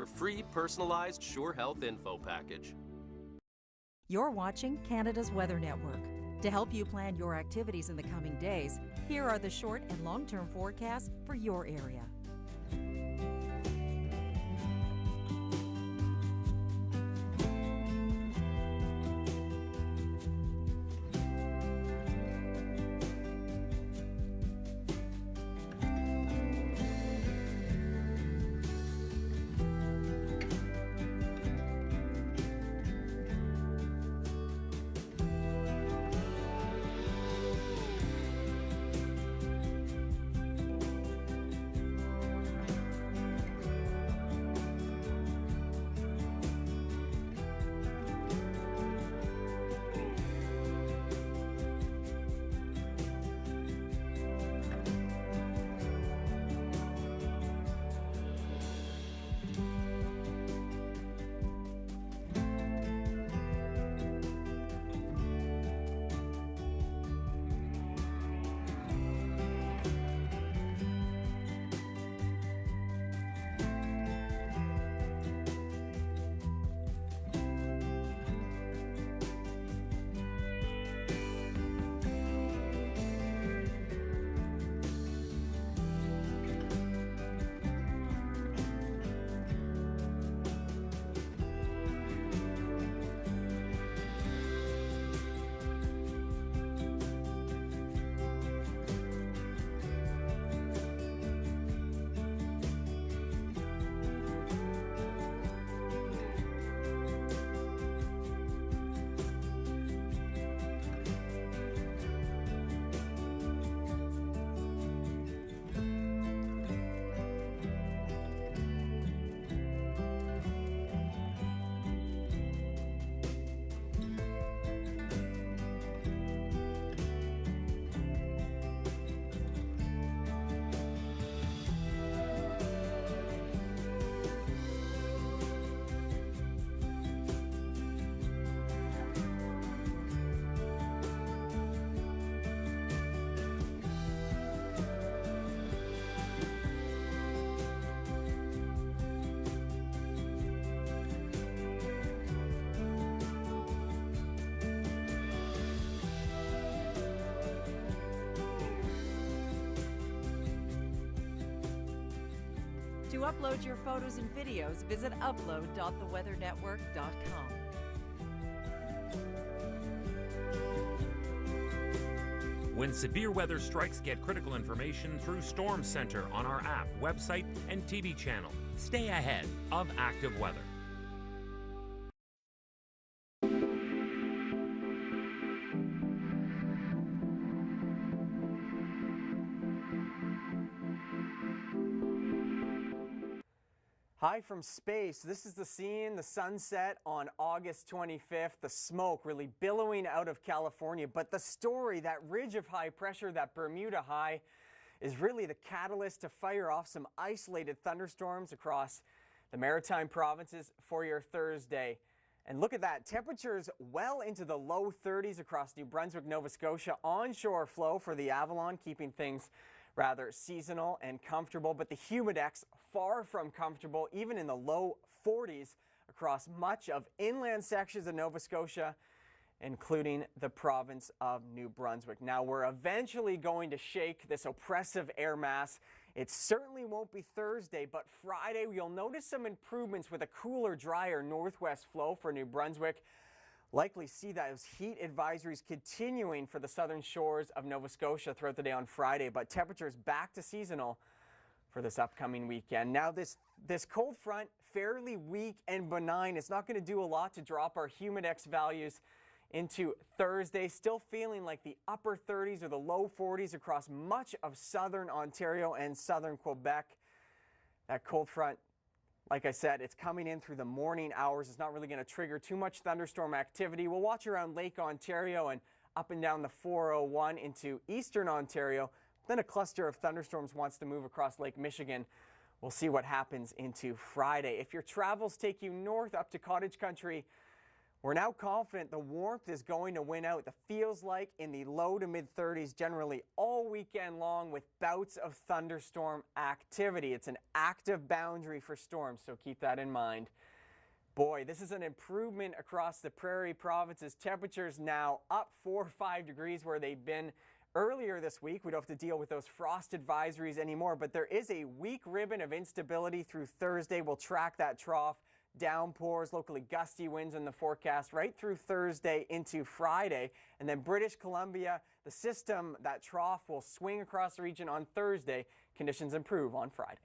Your free personalized Sure Health info package. You're watching Canada's Weather Network. To help you plan your activities in the coming days, here are the short and long-term forecasts for your area. To upload your photos and videos, visit upload.theweathernetwork.com. When severe weather strikes, get critical information through Storm Center on our app, website, and TV channel. Stay ahead of active weather. Hi from space. This is the scene, the sunset on August 25th. The smoke really billowing out of California. But the story, that ridge of high pressure, that Bermuda high, is really the catalyst to fire off some isolated thunderstorms across the maritime provinces for your Thursday. And look at that, temperatures well into the low 30s across New Brunswick, Nova Scotia. Onshore flow for the Avalon, keeping things rather seasonal and comfortable, but the humidex far from comfortable, even in the low 40s across much of inland sections of Nova Scotia, including the province of New Brunswick. Now, we're eventually going to shake this oppressive air mass. It certainly won't be Thursday, but Friday you'll notice some improvements with a cooler, drier northwest flow for New Brunswick. Likely see those heat advisories continuing for the southern shores of Nova Scotia throughout the day on Friday, but temperatures back to seasonal for this upcoming weekend. Now this cold front, fairly weak and benign. It's not going to do a lot to drop our humidex values into Thursday. Still feeling like the upper 30s or the low 40s across much of southern Ontario and southern Quebec. That cold front, like I said, it's coming in through the morning hours. It's not really going to trigger too much thunderstorm activity. We'll watch around Lake Ontario and up and down the 401 into eastern Ontario. Then a cluster of thunderstorms wants to move across Lake Michigan. We'll see what happens into Friday. If your travels take you north up to Cottage Country, We're now confident the warmth is going to win out. The feels like in the low to mid 30s generally all weekend long with bouts of thunderstorm activity. It's an active boundary for storms, so keep that in mind. Boy, this is an improvement across the prairie provinces. Temperatures now up 4 or 5 degrees where they've been earlier this week. We don't have to deal with those frost advisories anymore, but there is a weak ribbon of instability through Thursday. We'll track that trough. Downpours, locally gusty winds in the forecast right through Thursday into Friday. And then British Columbia, the system, that trough will swing across the region on Thursday. Conditions improve on Friday.